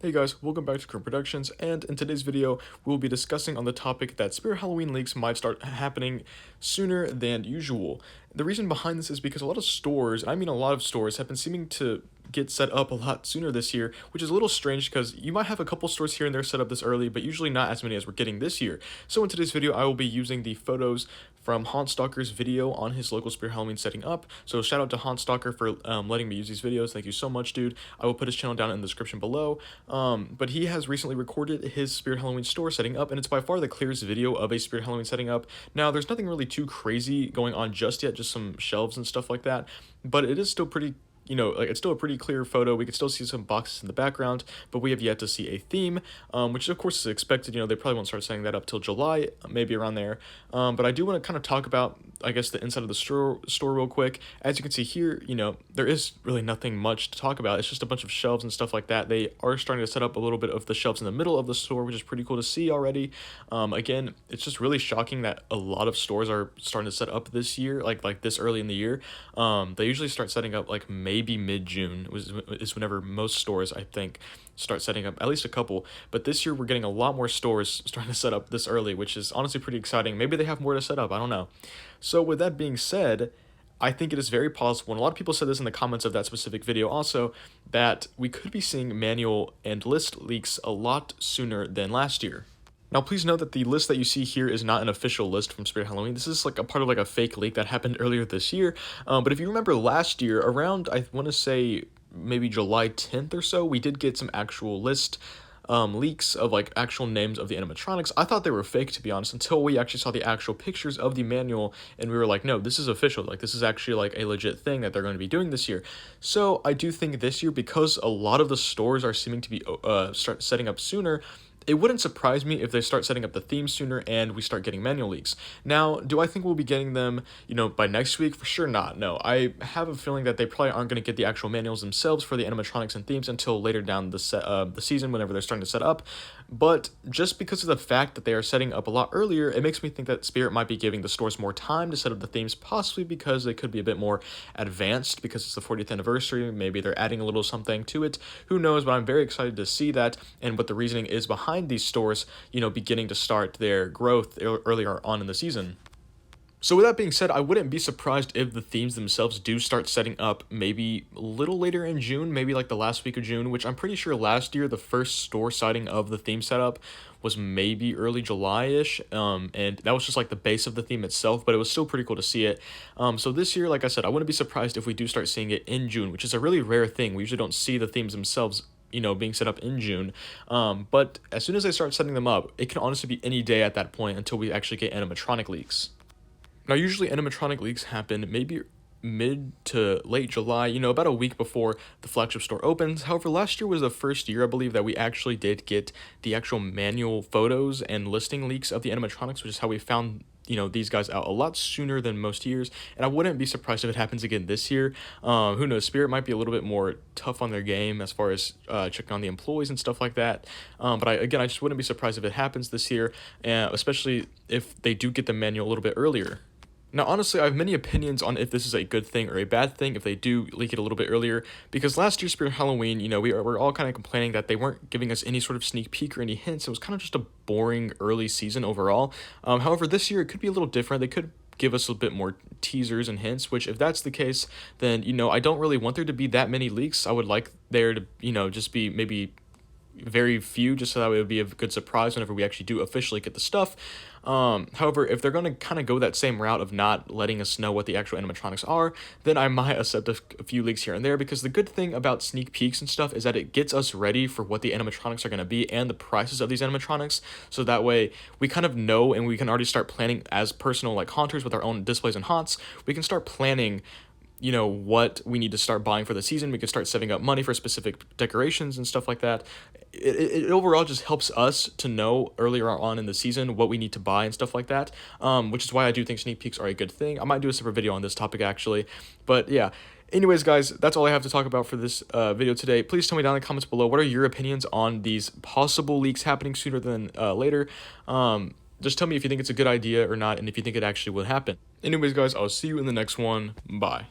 Hey guys, welcome back to Current Productions, and in today's video, we'll be discussing on the topic that Spirit Halloween leaks might start happening sooner than usual. The reason behind this is because a lot of stores, and I mean a lot of stores, have been seeming to get set up a lot sooner this year, which is a little strange because you might have a couple stores here and there set up this early, but usually not as many as we're getting this year. So in today's video, I will be using the photos from HauntStalker's video on his local Spirit Halloween setting up. So shout out to HauntStalker for letting me use these videos. Thank you so much, dude. I will put his channel down in the description below. But he has recently recorded his Spirit Halloween store setting up, and it's by far the clearest video of a Spirit Halloween setting up. Now, there's nothing really too crazy going on just yet, just some shelves and stuff like that, but it is still pretty, like it's still a pretty clear photo. We can still see some boxes in the background, but we have yet to see a theme, which of course is expected. They probably won't start setting that up till July, maybe around there. But I do want to kind of talk about, I guess, the inside of the store real quick. As you can see here, there is really nothing much to talk about. It's just a bunch of shelves and stuff like that. They are starting to set up a little bit of the shelves in the middle of the store, which is pretty cool to see already. Again, it's just really shocking that a lot of stores are starting to set up this year, like this early in the year. They usually start setting up like maybe mid-June is whenever most stores, I think, start setting up, at least a couple. But this year we're getting a lot more stores starting to set up this early, which is honestly pretty exciting. Maybe they have more to set up, I don't know. So with that being said, I think it is very possible, and a lot of people said this in the comments of that specific video also, that we could be seeing manual and list leaks a lot sooner than last year. Now, please note that the list that you see here is not an official list from Spirit Halloween. This is like a part of like a fake leak that happened earlier this year. But if you remember last year, around, I want to say maybe July 10th or so, we did get some actual list leaks of like actual names of the animatronics. I thought they were fake, to be honest, until we actually saw the actual pictures of the manual, and we were like, no, this is official. Like, this is actually like a legit thing that they're going to be doing this year. So I do think this year, because a lot of the stores are seeming to be start setting up sooner, it wouldn't surprise me if they start setting up the theme sooner and we start getting manual leaks. Now, do I think we'll be getting them, by next week? For sure not. No, I have a feeling that they probably aren't going to get the actual manuals themselves for the animatronics and themes until later down the season, whenever they're starting to set up. But just because of the fact that they are setting up a lot earlier, it makes me think that Spirit might be giving the stores more time to set up the themes, possibly because they could be a bit more advanced because it's the 40th anniversary. Maybe they're adding a little something to it. Who knows? But I'm very excited to see that and what the reasoning is behind these stores, beginning to start their growth earlier on in the season. So with that being said, I wouldn't be surprised if the themes themselves do start setting up maybe a little later in June, maybe like the last week of June, which I'm pretty sure last year the first store sighting of the theme setup was maybe early July-ish, and that was just like the base of the theme itself, but it was still pretty cool to see it. So this year, like I said, I wouldn't be surprised if we do start seeing it in June, which is a really rare thing. We usually don't see the themes themselves being set up in June. But as soon as they start setting them up, it can honestly be any day at that point until we actually get animatronic leaks. Now, usually animatronic leaks happen maybe mid to late July, about a week before the flagship store opens. However, last year was the first year, I believe, that we actually did get the actual manual photos and listing leaks of the animatronics, which is how we found these guys out a lot sooner than most years, and I wouldn't be surprised if it happens again this year. Who knows? Spirit might be a little bit more tough on their game as far as checking on the employees and stuff like that. But I just wouldn't be surprised if it happens this year, especially if they do get the manual a little bit earlier. Now, honestly, I have many opinions on if this is a good thing or a bad thing if they do leak it a little bit earlier, because last year's Spirit Halloween, we're all kind of complaining that they weren't giving us any sort of sneak peek or any hints. It was kind of just a boring early season overall. However, this year it could be a little different. They could give us a bit more teasers and hints, which if that's the case, then, I don't really want there to be that many leaks. I would like there to, just be maybe very few, just so that it would be a good surprise whenever we actually do officially get the stuff. However, if they're going to kind of go that same route of not letting us know what the actual animatronics are, then I might accept a few leaks here and there, because the good thing about sneak peeks and stuff is that it gets us ready for what the animatronics are going to be and the prices of these animatronics, so that way we kind of know, and we can already start planning as personal like haunters with our own displays and haunts. We can start planning what we need to start buying for the season. We can start saving up money for specific decorations and stuff like that. It overall just helps us to know earlier on in the season what we need to buy and stuff like that, which is why I do think sneak peeks are a good thing. I might do a separate video on this topic actually, but yeah. Anyways, guys, that's all I have to talk about for this video today. Please tell me down in the comments below, what are your opinions on these possible leaks happening sooner than later? Just tell me if you think it's a good idea or not, and if you think it actually will happen. Anyways, guys, I'll see you in the next one. Bye.